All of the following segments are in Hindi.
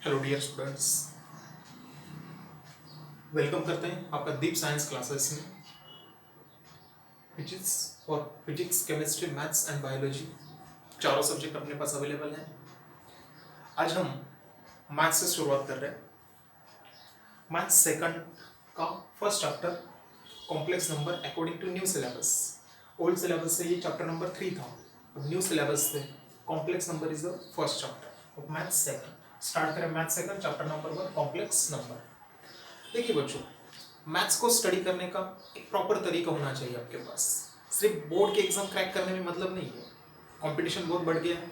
हेलो डियर स्टूडेंट्स, वेलकम करते हैं आपका दीप साइंस क्लासेस में। फिजिक्स और physics, chemistry, maths and biology चारों सब्जेक्ट अपने पास अवेलेबल हैं। आज हम मैथ्स से शुरुआत कर रहे हैं। मैथ्स सेकंड का first chapter complex number according to new syllabus. Old syllabus से ये चैप्टर नंबर 3 था, अब न्यू सिलेबस से complex number is the first chapter of maths second. Start करें maths second chapter number 1 complex number. देखिए बच्चों, मैथ्स को स्टडी करने का एक प्रॉपर तरीका होना चाहिए आपके पास। सिर्फ बोर्ड के एग्जाम क्रैक करने में मतलब नहीं है, कंपटीशन बहुत बढ़ गया है,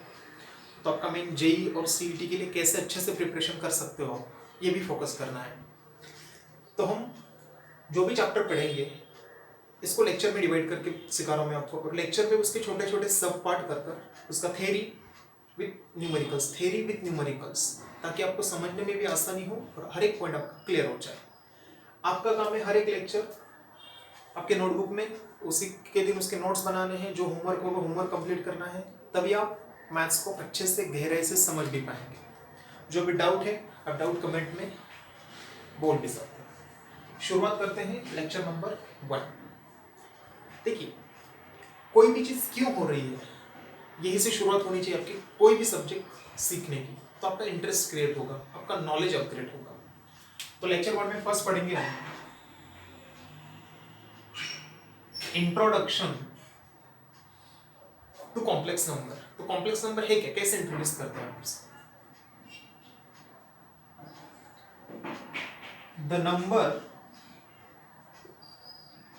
तो आपका मेन जेई और सीईटी के लिए कैसे अच्छे से प्रिपरेशन कर सकते हो आप, ये भी फोकस करना है। तो हम जो भी चैप्टर पढ़ेंगे इसको लेक्चर में डिवाइड करके सिखा रहा हूँ मैं आपको, और लेक्चर में उसके छोटे छोटे सब पार्ट कर उसका थ्योरी विथ न्यूमेरिकल्स, ताकि आपको समझने में भी आसानी हो और हर एक पॉइंट आपका क्लियर हो जाए। आपका काम है हर एक लेक्चर आपके नोटबुक में उसी के दिन उसके नोट्स बनाने हैं, जो होमवर्क होगा होमवर्क कंप्लीट करना है, तभी आप मैथ्स को अच्छे से गहराई से समझ भी पाएंगे। जो भी डाउट है आप डाउट कमेंट में बोल भी सकते हैं। शुरुआत करते हैं लेक्चर नंबर 1। देखिए, कोई भी चीज़ क्यों हो रही है, यही से शुरुआत होनी चाहिए आपकी कोई भी सब्जेक्ट सीखने की, तो आपका इंटरेस्ट क्रिएट होगा, आपका नॉलेज अपग्रेड होगा। तो लेक्चर 1 में फर्स्ट पढ़ेंगे हम इंट्रोडक्शन टू कॉम्प्लेक्स नंबर। तो कॉम्प्लेक्स नंबर है क्या, कैसे इंट्रोड्यूस करते हैं आप? The number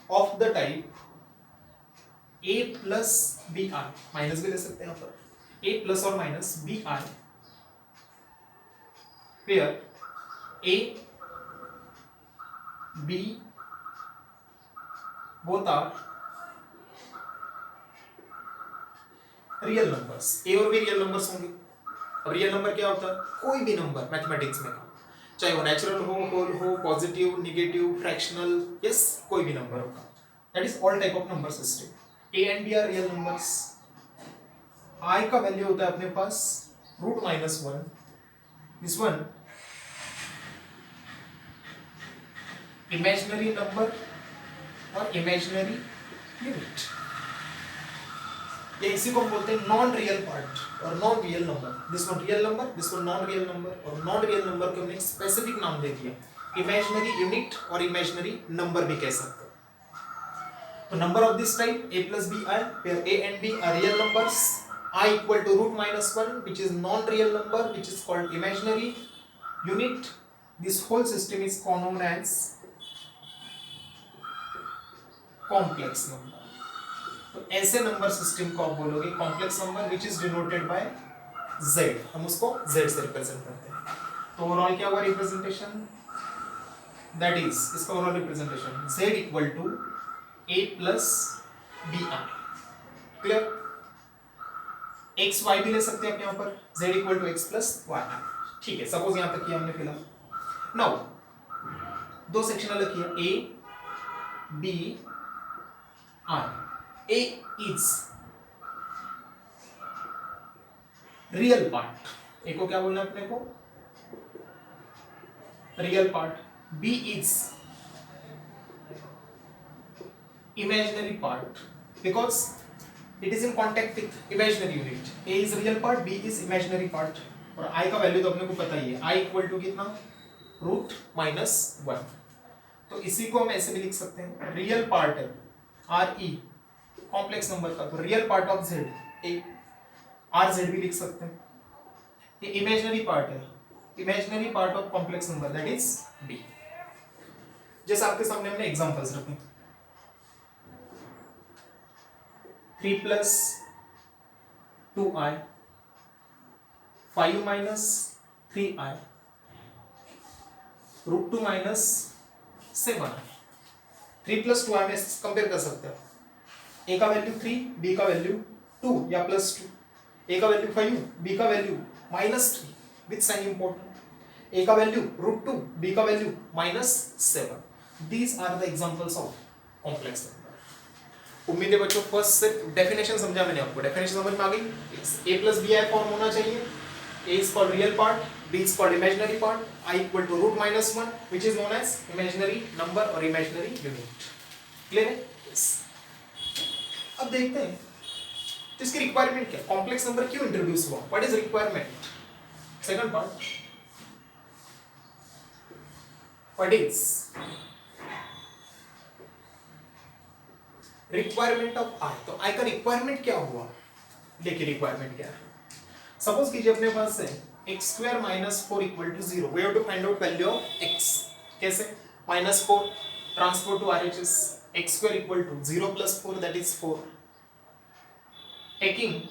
of the type a plus B are, minus भी ले सकते हैं यहाँ पर, a प्लस और minus b are, where a b both are real numbers. A और बी रियल नंबर्स होंगे। अब रियल नंबर क्या होता है? कोई भी नंबर मैथमेटिक्स में, चाहे वो नेचुरल हो, होल हो, पॉजिटिव, नेगेटिव, फ्रैक्शनल, यस, कोई भी नंबर होगा। That is all type of number system. A and b are real numbers. I का वैल्यू होता है अपने पास √-1, दिस वन इमेजिनरी नंबर और इमेजिनरी यूनिट। ये इसी को हम बोलते हैं नॉन रियल पार्ट और non real number. This one real number, this one non real number, और नॉन रियल नंबर को हमने एक स्पेसिफिक नाम दे दिया, इमेजिनरी यूनिट और इमेजिनरी नंबर भी कह सकते हैं। तो number of this type a plus b i, where a and b are real numbers, I equal to √-1, which is non-real number, which is called imaginary unit. This whole system is known as complex number. तो ऐसे नंबर सिस्टम को आप बोलोगे complex number, which is denoted by z। हम उसको z से रिप्रेजेंट करते हैं। तो ओवरऑल क्या हुआ रिप्रेजेंटेशन? दैट इज इसका overall representation z equal to a plus B R. Clear? X Y भी ले सकते हैं आप यहाँ पर, z equal to X plus Y. ठीक है, सपोज यहाँ तक किया हमने फिलहाल। नाउ दो सेक्शन अलग किया, a b r। A is real part, a को क्या बोलना है अपने को? Real part. B is imaginary part because it is in contact with imaginary unit. A is real part, B is imaginary part, और I का वैल्यू तो अपने को पता ही है, I इक्वल टू कितना? √-1। तो इसी को हम ऐसे भी लिख सकते हैं, रियल पार्ट है RE कॉम्प्लेक्स नंबर का, तो real part of z A R Z भी लिख सकते हैं। ये इमेजिनरी पार्ट है, imaginary part of complex number, that is b। जैसे आपके सामने हमने एग्जांपल्स रखे, 3 plus 2i, 5 minus 3i, √2 minus 7i। 3 plus 2i में कंपेयर कर सकते हैं, ए का वैल्यू 3, बी का वैल्यू 2 या +2, ए का वैल्यू 5, बी का value -3 with sign important, A का वैल्यू √2, बी का value -7। These are the examples of complex number. उम्मीद है बच्चों फर्स्ट से डेफिनेशन समझा मैंने आपको, डेफिनेशन समझ में आ गई। A plus B I form होना चाहिए, a is called real part, b is called imaginary part, I equal to root minus 1 which is known as imaginary number और imaginary unit. क्लियर है? Yes. अब देखते हैं तो इसकी रिक्वायरमेंट क्या, कॉम्प्लेक्स नंबर क्यों इंट्रोड्यूस हुआ, what is requirement. Second part, what is requirement of i. तो आई का रिक्वायरमेंट क्या हुआ, देखिए रिक्वायरमेंट क्या है. सपोज कीजिए अपने पास है x square minus 4 equal to 0. We have to find out value of x. कैसे, minus 4 transpose to RHS, x square equal to 0 plus 4 that is 4. Taking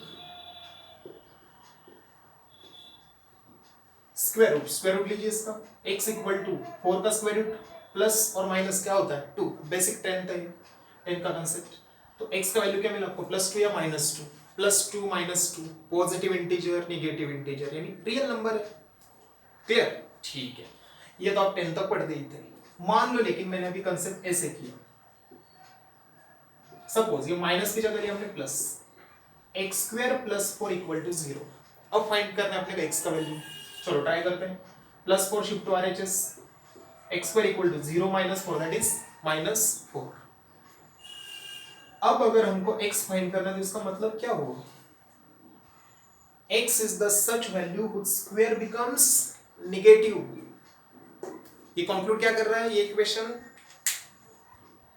square root लीजिए इसका, x इक्वल टू 4 का स्क्वायर रूट प्लस और माइनस क्या होता है 2. बेसिक 10 है 10 का कंसेप्ट. तो x का वैल्यू क्या मिला आपको, +2 या -2. +2 -2 पॉजिटिव इंटीजर नेगेटिव इंटीजर यानी रियल नंबर है. क्लियर, ठीक है. ये तो आप 10 तक पढ़ते ही थे. मान लो लेकिन मैंने अभी कंसेप्ट ऐसे किया, सपोज ये माइनस की जगह लिया हमने plus, x square plus 4 equal to 0. अब फाइंड करना है अपने को x का वैल्यू. चलो ट्राई करते हैं. +4 shift to RHS, x square equal to 0 -4 that is -4. अब अगर हमको x फाइंड करना है तो इसका मतलब क्या होगा, x is the such value whose square becomes negative. ये कंक्लूड क्या कर रहा है ये इक्वेशन,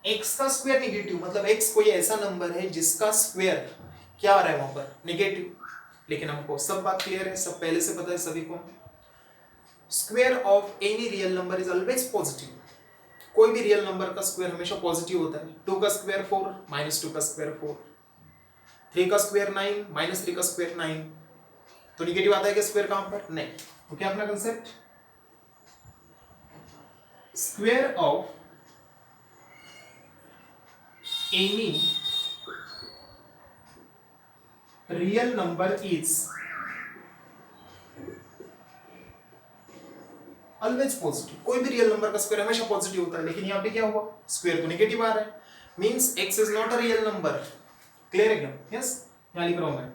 x का स्क्वायर नेगेटिव मतलब x कोई ऐसा नंबर है जिसका स्क्वायर क्या आ रहा है वहां पर, नेगेटिव. लेकिन हमको सब बात क्लियर है, सब पहले से पता है सभी को. Square of any real number is always positive. कोई भी रियल नंबर का स्क्वायर हमेशा पॉजिटिव होता है. 2 का स्क्वायर 4 -2 का स्क्वायर 4, 3 का स्क्वायर 9 -3 का स्क्वायर 9. तो निगेटिव आता है क्या स्क्वायर कहां पर, नहीं. तो क्या अपना concept, square of any real number is always positive. कोई भी रियल नंबर का स्क्वायर हमेशा पॉजिटिव होता है. लेकिन यहाँ पे क्या हुआ, स्क्वायर तो नेगेटिव आ रहा है, means x is not a real number. Clear है क्या, यस. यहाँ लिख रहा हूं मैं,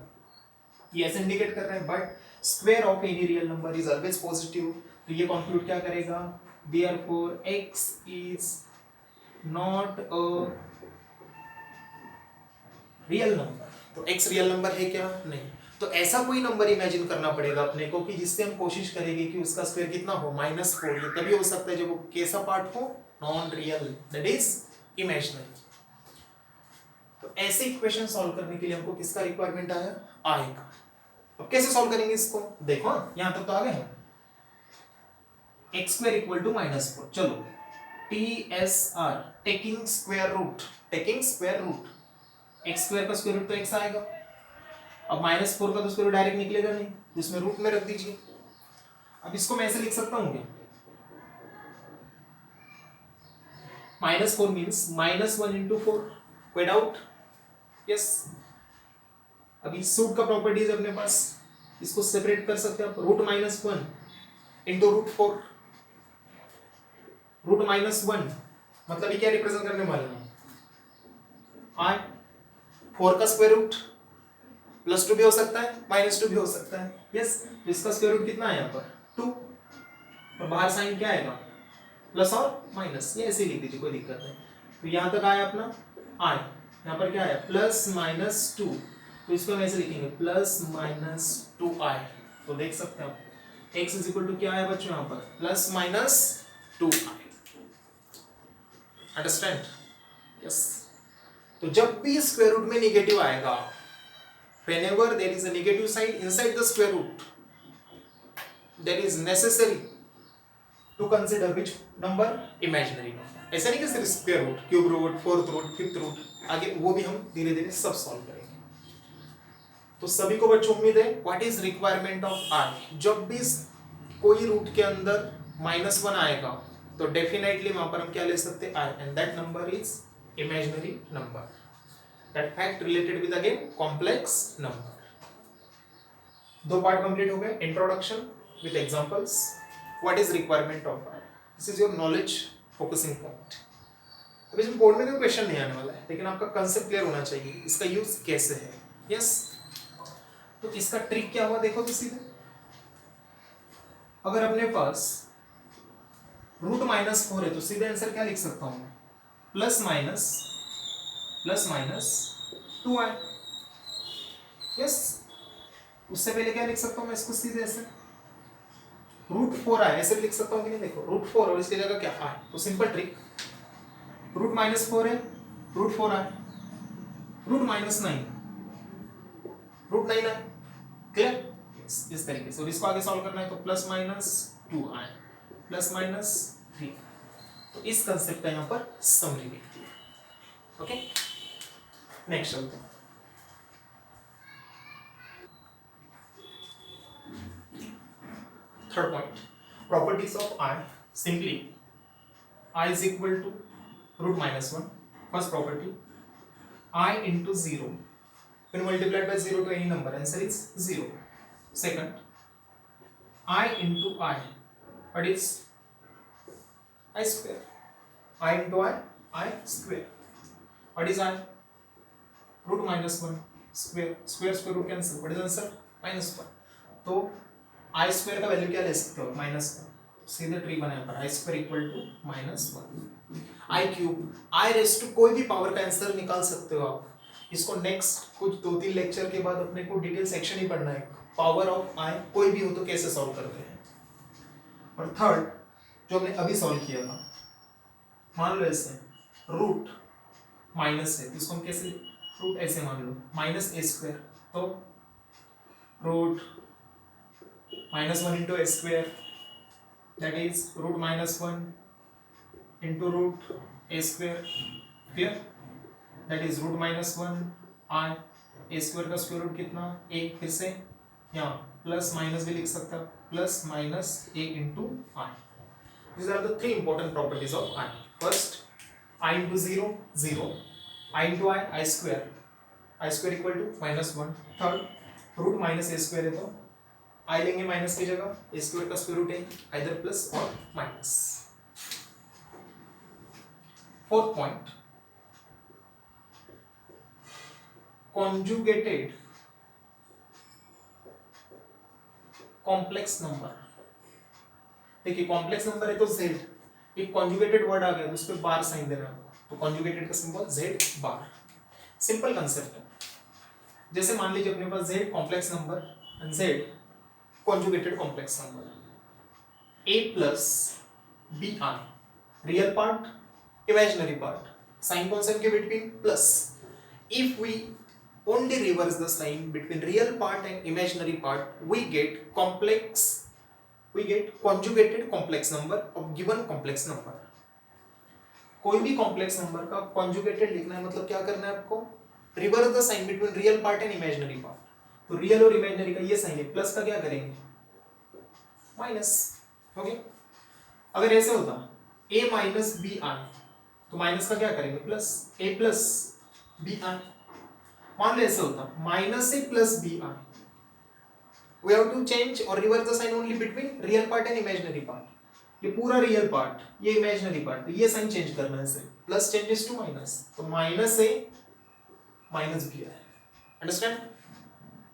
ये ऐसे इंडिकेट कर रहा है, but square of any real number is always positive. तो ये कंक्लूड क्या करेगा, therefore x is not a real number. तो x रियल नंबर है क्या, नहीं. तो ऐसा कोई नंबर इमेजिन करना पड़ेगा अपने को कि जिससे हम कोशिश करेंगे कि उसका स्क्वायर कितना हो, -4. ये तभी हो सकता है जब वो कैसा पार्ट हो, non real that is imaginary. तो ऐसे इक्वेशन सॉल्व करने के लिए हमको किसका रिक्वायरमेंट आया, आई का. अब कैसे सॉल्व करेंगे इसको, देखो यहां तक तो आ गए हैं. x square equal to -4. चलो TSR, taking square root, taking square root. x square का स्क्वायर रूट तो x आएगा. अब -4 का तो स्क्वायर रूट डायरेक्ट निकलेगा नहीं, जिसमें रूट में रख दीजिए. अब इसको मैं ऐसे लिख सकता हूं क्या, -4 मींस -1 into 4. कोई डाउट, यस. अभी सूट का प्रॉपर्टीज अपने पास, इसको सेपरेट कर सकते हैं आप. √-1 into √4. √-1 मतलब ये क्या रिप्रेजेंट करने वाला है, i. 4 का स्क्वायर रूट +2 भी हो सकता है, -2 भी हो सकता है, यस. तो इसका स्क्वायर रूट कितना है यहाँ पर 2, और बाहर साइन क्या आएगा, प्लस और माइनस. ये ऐसे लिख दीजिए, कोई दिक्कत नहीं. तो यहाँ तक आया अपना i. यहाँ पर क्या आया, +-2. तो इसको हम ऐसे लिखेंगे +-2i. तो देख सकते हैं आप x इज इक्वल टू क्या है बच्चों यहाँ पर, +-2i. Understand, yes. तो जब भी स्क्वायर रूट में नेगेटिव आएगा, whenever there is a negative sign inside the square root, that is necessary to consider which number, imaginary number. ऐसा नहीं कि सिर्फ square root, cube root, fourth root, fifth root, आगे वो भी हम धीरे धीरे सब सॉल्व करेंगे. तो सभी को बच्चों उम्मीद है what is requirement of r. जब भी कोई रूट के अंदर -1 आएगा तो डेफिनेटली वहां पर हम क्या ले सकते हैं, r, and that number is imaginary number. That fact related with again complex number. 2 part complete हो गए, introduction with examples. What is requirement of R? This is your knowledge focusing point. अब इसमें बोर्ड में कोई क्वेश्चन नहीं आने वाला है, लेकिन आपका कंसेप्ट क्लियर होना चाहिए, इसका यूज कैसे है. यस. तो इसका ट्रिक क्या हुआ देखो तो सीधे, अगर अपने पास रूट माइनस 4 है तो सीधे आंसर क्या लिख सकता हूं मैं, प्लस माइनस 2i। यस, उससे पहले क्या लिख सकता हूं मैं इसको सीधे ऐसे रूट 4i ऐसे लिख सकता हूं कि नहीं। देखो रूट 4 और इसकी जगह क्या i, तो सिंपल ट्रिक, रूट माइनस 4 है, root 4i, root minus 9, root 9i। Clear? इस तरीके से। और इसको आगे सॉल्व करना है तो plus minus 2i plus minus 3। तो इस कंसेप्ट का यहां पर समरी लिखती है। ओके, नेक्स्ट चलते हैं। Third point, properties of i। Simply i is equal to root minus 1. First property, I into 0 when multiplied by 0 to any number, answer is 0. Second, I into I, what is I square? I into I square. What is I? Root minus 1 square. Square root cancel. What is answer? Minus 1. तो I square का वैल्यू क्या ले सकते हो? माइनस 1। सीधे ट्री बनाया पर I square equal to minus 1। I cube, I raise to कोई भी पावर का आंसर निकाल सकते हो आप। इसको नेक्स्ट कुछ 2-3 लेक्चर के बाद अपने को डिटेल सेक्शन ही पढ़ना है, पावर ऑफ I कोई भी हो तो कैसे सॉल्व करते हैं। और थर्ड जो हमने अभी सॉल्व किया था, मान लो ऐसे रूट माइनस है, इसको हम कैसे, रूट ऐसे मान लो माइनस ए स्क्वायर, तो root minus 1 into a square, that is root minus 1 into root a square. Clear? That is root minus 1 I, a square का स्क्वायर रूट कितना, एक। फिर से यहाँ प्लस माइनस भी लिख सकता, plus minus a into I. These are the three important properties of I. First, I into 0, 0. I into I square. I square equal to minus 1. Third, root minus a square है तो I लेंगे माइनस की जगह, a स्क्वायर का स्क्वायर रूट है, आइदर प्लस और minus. Fourth point, conjugated complex number. देखिए कॉम्प्लेक्स नंबर है तो z, एक कॉन्जुगेटेड वर्ड आ गया तो उस पर बार साइन देना है, तो कॉन्जुगेटेड का सिंबल z बार। सिंपल कंसेप्ट है, जैसे मान लीजिए अपने पास z complex number and z conjugated complex number, a plus bi, real part, imaginary part, sign कौन सा इनके between plus। if we only reverse the sign between real part and imaginary part, we get conjugated complex number of given complex number। कोई भी complex number का conjugated लिखना है मतलब क्या करना है आपको, reverse the sign between real part and imaginary part। तो रियल और इमेजिनरी का ये साइन है, प्लस का क्या करेंगे, माइनस। ओके, अगर ऐसे होता a माइनस बी आई, तो माइनस का क्या करेंगे, plus, a plus B i. मान लो ऐसे होता minus a plus B i, we have to change और reverse the sign only between real part and imaginary part. ये पूरा रियल पार्ट, ये इमेजिनरी पार्ट, तो ये साइन चेंज करना है, प्लस चेंजेस टू माइनस, तो minus a minus B I. Understand?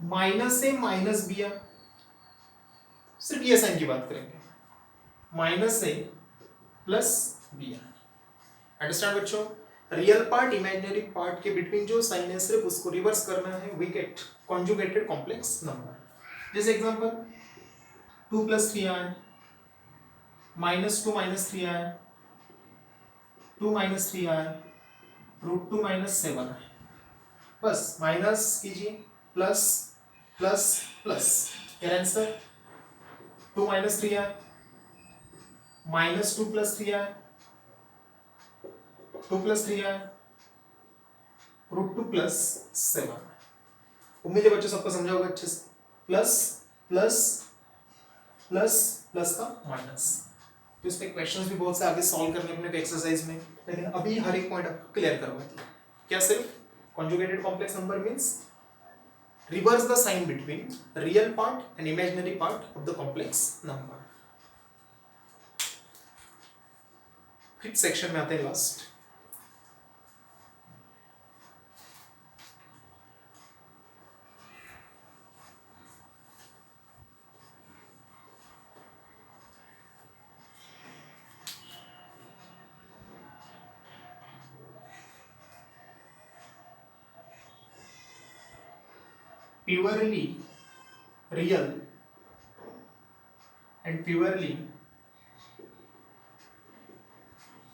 Minus a minus b r, सिर्फ ये साइन की बात करेंगे, माइनस ए प्लस बी आर। अंडरस्टैंड बच्चों? रियल पार्ट इमेजिनरी पार्ट के बिटवीन जो साइन है सिर्फ उसको रिवर्स करना है, we get conjugated complex number. जैसे एग्जांपल 2 प्लस 3 आए, माइनस 2 माइनस 3 आए, 2 माइनस 3 आए, रूट 2 माइनस 7 आए। बस माइनस कीजिए, प्लस प्लस प्लस, क्या आंसर, 2 माइनस 3 आए, माइनस 2 प्लस 3 आए, 2 प्लस 3 आए, रूट 2 प्लस 7। उम्मीद है बच्चों सबको समझा होगा अच्छे से। प्लस प्लस प्लस प्लस का माइनस, तो इस पे क्वेश्चंस भी बहुत से आगे सॉल्व करने अपने एक्सरसाइज में, लेकिन अभी हर एक पॉइंट आपको क्लियर करवा दिया। क्या सिर्फ conjugated complex number means reverse the sign between real part and imaginary part of the complex number। Fifth section में आते हैं last, purely real and purely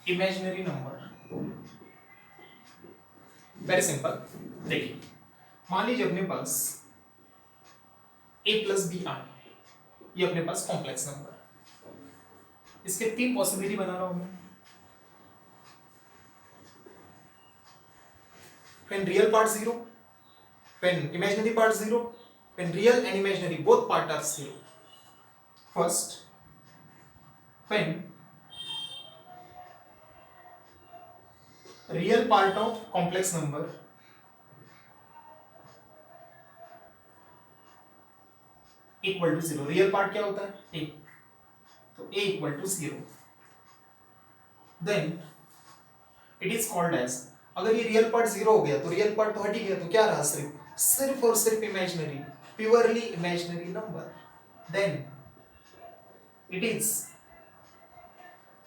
imaginary number। Very simple. देखिए मान लीजिए अपने पास a प्लस बी आर, ये अपने पास कॉम्प्लेक्स नंबर, इसके तीन पॉसिबिलिटी बना रहा हूं मैं। when real part 0, when imaginary part 0, when real and imaginary both part are 0। first, when real part of complex number equal to 0। real part क्या होता है? a, तो a equal to 0, then it is called as, अगर ये रियल पार्ट 0 हो गया तो रियल पार्ट तो हट ही गया, तो क्या रहा? सिर्फ और सिर्फ imaginary, purely imaginary number, then it is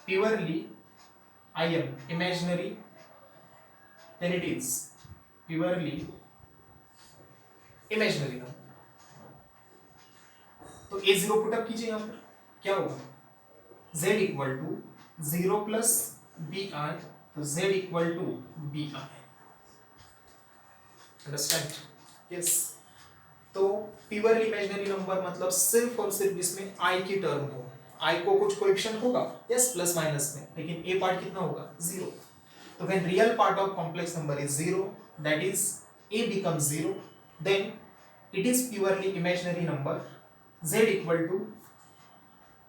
purely I am imaginary, then it is purely imaginary number। तो a0 पुट अप कीजिए यहां पर, क्या होगा? z equal to 0 plus B I, तो z equal to B I. Understand? Yes. तो प्योरली इमेजिनरी नंबर मतलब सिर्फ और सिर्फ इसमें i की टर्म हो, i को कुछ कोएफिशिएंट होगा, यस, प्लस माइनस में, लेकिन a पार्ट कितना होगा? 0। So when real part of complex number is 0, that is a becomes 0, then it is purely imaginary number, z equal to,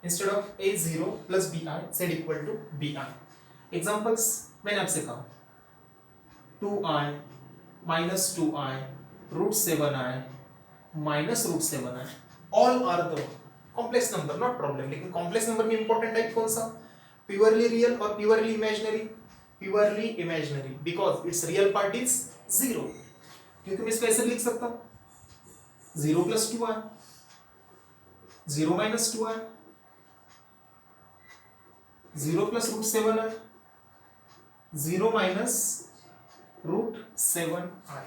instead of a 0 plus bi, z equal to bi। Examples मैंने आपसे कहा 2i minus 2i root 7i minus root 7i, all are the complex number, not problem। लेकिन complex number में important type कौन सा? purely real और purely imaginary? Purely imaginary, because it's real part is 0, क्योंकि मैं इसको ऐसे लिख सकता हूं 0 plus 2i, 0 minus 2i, 0 plus root 7i, 0 minus root 7i।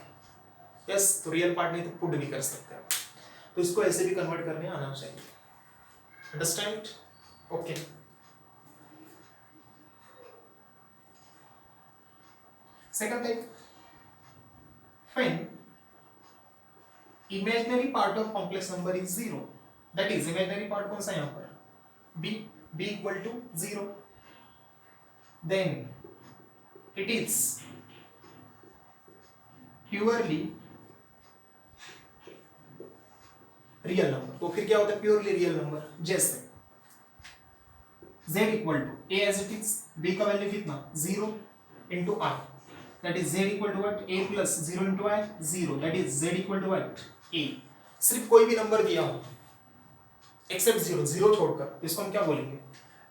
Yes, तो रियल पार्ट नहीं तो पुट भी कर सकते हैं, तो इसको ऐसे भी कन्वर्ट करने आना चाहिए। Understand? Okay. Second type, when imaginary part of complex number is 0, that is imaginary part कौन सा यहाँ पर? b equal to 0, then it is purely real number। तो फिर क्या होता है purely real number? जैसे z equal to a as it is, b का वैल्यू कितना? 0 into i, that is z equal to what? a plus 0 into i, 0, that is z equal to what? a। सिर्फ कोई भी नंबर दिया हो एक्सेप्ट 0, 0 छोड़कर, इसको हम क्या बोलेंगे?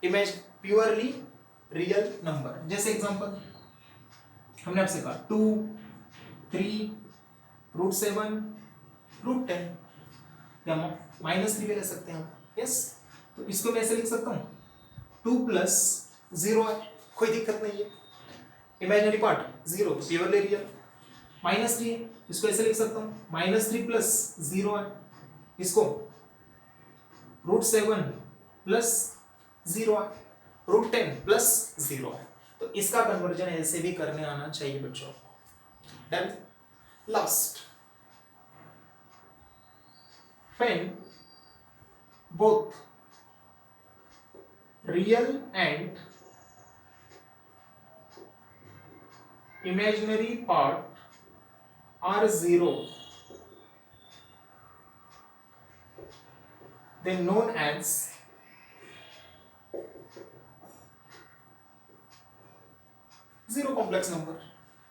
Image purely real number. जैसे एग्जांपल हमने आपसे कहा 2, 3, रूट 7, रूट 10, या -3 भी ले सकते हैं, यस। तो इसको मैं ऐसे लिख सकता हूँ 2 प्लस 0 है, कोई दिक्कत नहीं है, इमेजिनरी पार्ट 0, प्योरली रियल। -3 इसको ऐसे लिख सकता हूँ -3 प्लस 0 है, इसको रूट 7 प्लस 0 है, रूट 10 प्लस 0 है। तो इसका कन्वर्जन ऐसे भी करने आना चाहिए बच्चों। Done. Last, when both real and imaginary part are 0, then known as zero complex number।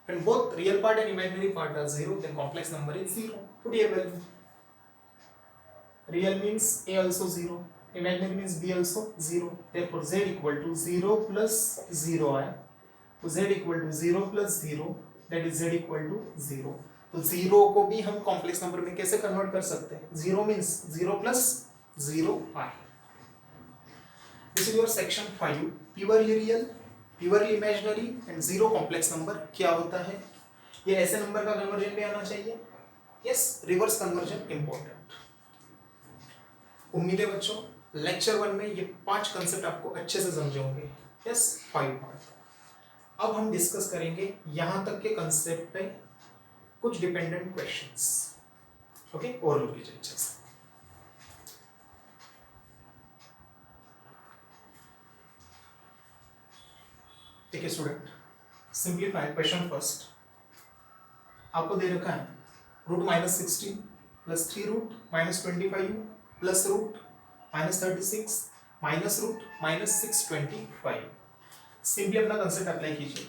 When both real part and imaginary part are 0, then complex number is 0। Put here value. Real means a also 0, imaginary means b also 0, therefore z equal to 0 plus 0i, तो z equal to 0 plus 0, that is z equal to 0। तो 0 को भी हम कॉम्प्लेक्स नंबर में कैसे कन्वर्ट कर सकते हैं? 0 means 0 plus 0i। This is your section 5, purely real, purely imaginary and zero complex number क्या होता है? ये ऐसे नंबर का कन्वर्जन भी आना चाहिए, यस, रिवर्स कन्वर्जन इंपॉर्टेंट। उम्मीद है बच्चों लेक्चर 1 में ये 5 कंसेप्ट आपको अच्छे से समझे होंगे। Yes, 5 part. अब हम डिस्कस करेंगे यहां तक के कंसेप्ट पे कुछ डिपेंडेंट क्वेश्चंस। ओके, ओवरलोड कीजिए अच्छे से। ठीक है स्टूडेंट, सिंप्लीफाई क्वेश्चन फर्स्ट। आपको दे रखा है root minus 16 plus 3 root minus 25 plus root minus 36 minus root minus 625। Simply अपना कंसेप्ट अप्लाई कीजिए।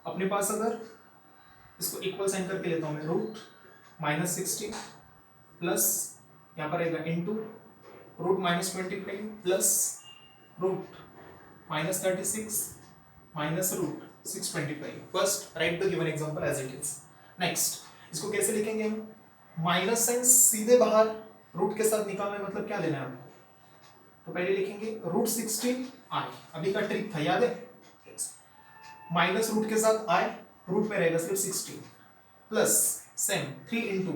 अपने पास अगर इसको इक्वल साइन करके लेता हूं मैं, रूट माइनस 16 प्लस यहाँ पर रहेगा into root minus 25 plus root minus 36 minus root 625। First write the given example as it is. Next इसको कैसे लिखेंगे हम? माइनस साइन सीधे बाहर रूट के साथ निकालना है, मतलब क्या लेना है हमको? तो पहले लिखेंगे रूट 16 आई, अभी का ट्रिक था याद है। माइनस रूट के साथ आई, रूट में रहेगा सिर्फ 16 plus same 3 into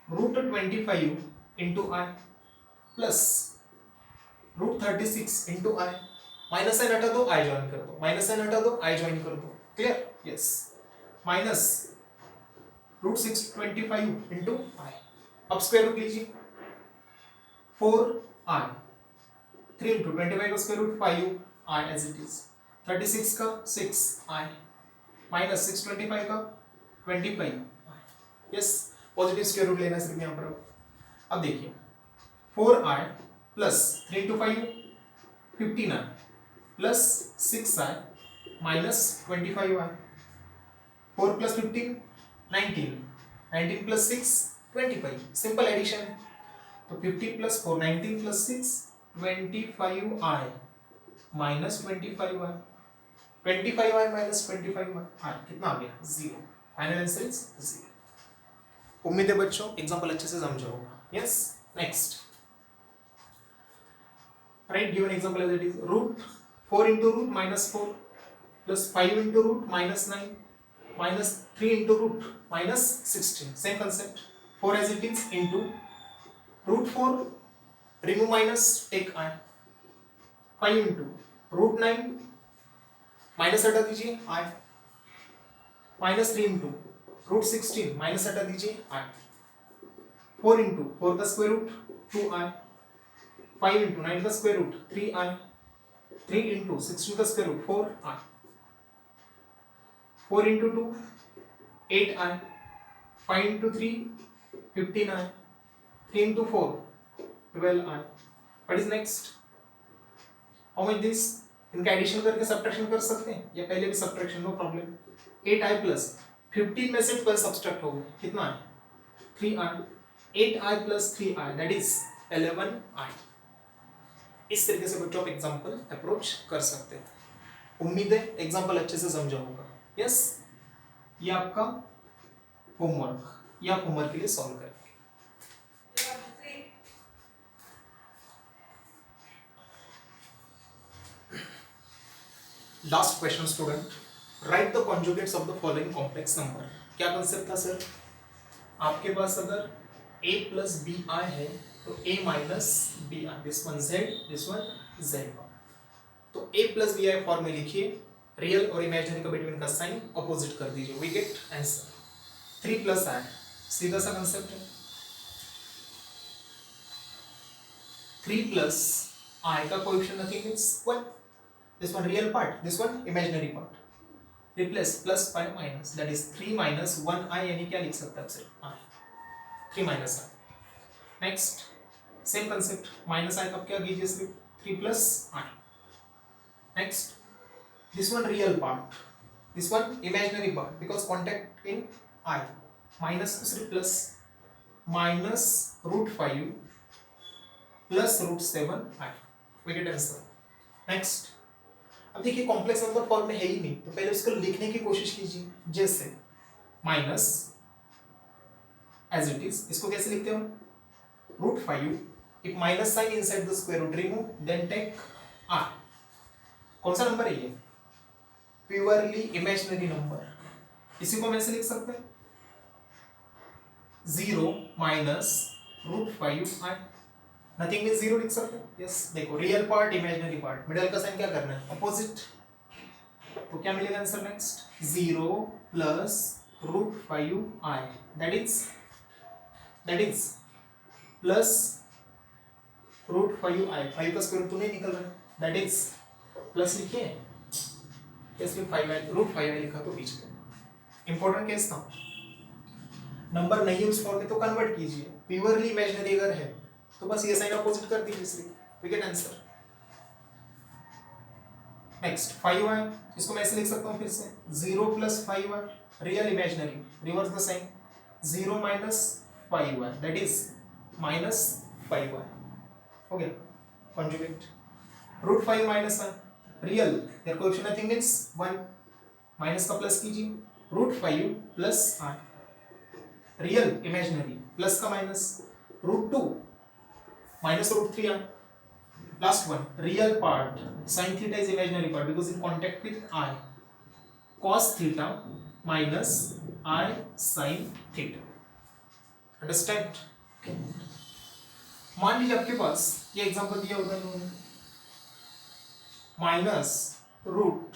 root 25 into i plus root 36 into i. Minus sign हटा दो, आई ज्वाइन कर दो, माइनस साइन हटा दो, आई ज्वाइन कर दो। Clear? Yes. Minus root 625 into i. अब स्क्वायर रूट लीजिए, 4 आई, 3 इंटू 25 का square root 5 I as it is, 36 का 6 आई माइनस 625 का 25 I. Yes, positive square root लेना है सिर्फ यहाँ पर। अब देखिए 4 I plus 3 into 5 15 I plus 6 I minus 25 I. 4 plus 15 19, 19 plus 6 25। Simple addition है। तो 50 plus 4 19 plus 6 25 I minus 25 I. 25 I minus 25 I कितना आ गया? 0। Final answer is 0। उम्मीद है बच्चों एग्जांपल अच्छे से समझा होगा। Yes, next write given example as it is. Root 4 into root minus 4 plus 5 into root minus 9 minus 3 into root minus 16. Same concept. 4 as it is into root 4, remove minus, take I. 5 into root 9 minus हटा दीजिए I. minus 3 into root 16 minus हटा दीजिए I. 4 into 4 का square root 2I. 5 into 9 का square root 3I. 3 into 16 का square root 4i। 4 into 2 8i। 5 into 3 15i। 3 into 4 12i। What is next? How much this? इनका एडिशन करके सब्ट्रैक्शन कर सकते हैं या पहले भी subtraction, no problem. 8i plus 15 में से 12 सब्ट्रैक्ट हो गया, कितना है? 3i। 8i plus 3i that is 11i। इस तरीके से बच्चों आप एग्जाम्पल अप्रोच कर सकते हैं। उम्मीद है एग्जाम्पल अच्छे से समझा होगा। यस, ये आपका होमवर्क, ये आप होमवर्क के लिए सॉल्व करेंगे। Last question student, right the conjugates of the following complex number. क्या कंसेप्ट था सर? आपके पास अगर a प्लस बी आई है तो a minus B I, this one z, this one z1। तो a plus B I form में लिखिए, रियल और इमेजिनरी का बिटवीन का साइन अपोजिट कर दीजिए, वी गेट आंसर 3 प्लस आई। सीधा सा कंसेप्ट है। 3 प्लस आई का coefficient nothing is 1, this one real part, this one imaginary part. Replace plus 5 minus, that is 3 minus 1 आई, यानी क्या लिख सकते हैं आप सिर्फ आई, 3 माइनस आई। नेक्स्ट सेम कंसेप्ट, माइनस आई कब क्या कीजिए सिर्फ 3 plus I. Next this one real part, this one imaginary part, because contact in i, minus सिर्फ plus, minus root 5 plus root 7 i, we get answer. Next अब देखिए कॉम्प्लेक्स नंबर फॉर्म में है ही नहीं, तो पहले उसको लिखने की कोशिश कीजिए, जैसे माइनस एज इट इज, इसको कैसे लिखते हो? Root 5, if minus sign inside the square root, remove, then take r। कौन सा नंबर है ये? Purely imaginary number. इसी को हम ऐसे लिख सकते हैं 0 माइनस √5i, नथिंग मीन 0 लिख सकते हैं। यस देखो, real part imaginary part, middle का साइन क्या करना है, अपोजिट। तो क्या मिलेगा answer next, 0 plus √5i, that is plus √5i, 5 का स्क्वायर रूट तो नहीं निकल रहा है, दैट इज प्लस लिखिए, इसलिए 5i √5i लिखा तो बीच में। इंपॉर्टेंट केस था, नंबर नहीं यूज फॉर्म में तो कन्वर्ट कीजिए, प्योरली इमेजिनरी अगर है तो बस ये साइन अपोजिट कर दीजिए, इसलिए we get answer. Next 5i, इसको मैं ऐसे लिख सकता हूँ फिर से, 0 plus 5i, real imaginary, reverse the sign, 0 minus 5i, that is minus 5i, हो गया conjugate. √5 minus 1, real, there coefficient nothing means 1, minus का प्लस कीजिए, √5 plus i, real imaginary, plus का minus, √2 minus √3i, last one real part, sin theta is imaginary part because in contact with I, cos theta minus I sin theta, understand? मान लीजिए आपके पास ये एग्जांपल दिया होता है, माइनस रूट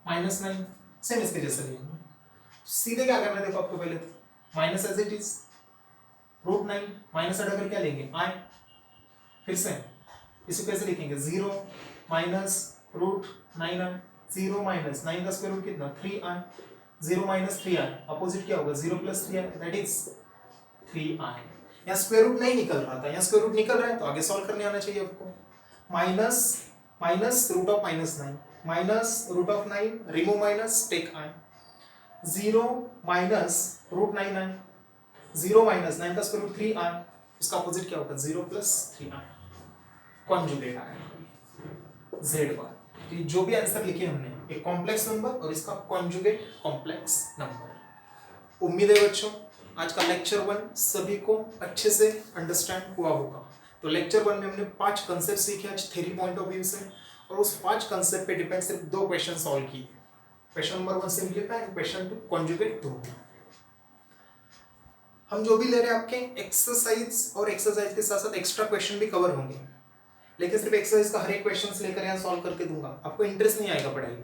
-9, सेम इसके जैसा लिया, सीधे क्या करना है देखो आपको, पहले तो minus as it is, √9 minus हटाकर क्या लेंगे i, फिर से इसे कैसे लिखेंगे, 0 माइनस √9i, 0 माइनस 9 का स्क्वायर रूट कितना 3i, 0 माइनस 3i, अपोजिट क्या होगा 0 plus 3i, that is 3i। यहाँ स्क्वायर रूट नहीं निकल रहा था, यहाँ स्क्वायर रूट निकल रहा है तो आगे सॉल्व करने आना चाहिए आपको। Minus minus root of -9, minus root of 9, remove minus take i, 0 minus √9i, 0 minus 9 का स्क्वायर रूट 3i, इसका अपोजिट क्या होगा 0 प्लस 3i, कॉन्जुगेट आएगा z बार। जो भी आंसर लिखे हमने, एक कॉम्प्लेक्स नंबर और इसका कॉन्जुगेट कॉम्प्लेक्स नंबर। उम्मीद है बच्चों आज का लेक्चर 1 सभी को अच्छे से अंडरस्टैंड हुआ होगा। तो लेक्चर 1 में हमने 5 कंसेप्ट सीखे आज थ्योरी पॉइंट ऑफ व्यू से, और उस 5 कंसेप्ट पे डिपेंड सिर्फ 2 क्वेश्चन सॉल्व किए, question number 1 simplify and question 2 conjugate ढूंढना। हम जो भी ले रहे हैं आपके एक्सरसाइज, और एक्सरसाइज के साथ साथ एक्स्ट्रा क्वेश्चन भी कवर होंगे, लेकिन सिर्फ एक्सरसाइज का हर एक क्वेश्चन लेकर यहाँ सॉल्व करके दूंगा, आपको इंटरेस्ट नहीं आएगा पढ़ाई में।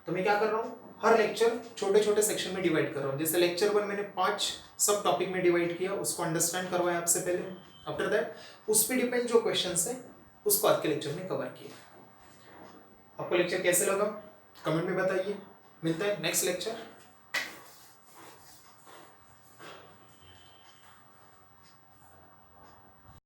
तो मैं क्या कर रहा हूँ, हर लेक्चर छोटे छोटे सेक्शन में डिवाइड कर रहा हूँ। जैसे लेक्चर 1 मैंने 5 सब टॉपिक में डिवाइड किया, उसको अंडरस्टैंड करवाया आपसे पहले, आफ्टर दैट उस पर डिपेंड जो क्वेश्चन है उसको आज के लेक्चर में कवर किया। आपको लेक्चर कैसे लगा कमेंट में बताइए। मिलता है नेक्स्ट लेक्चर।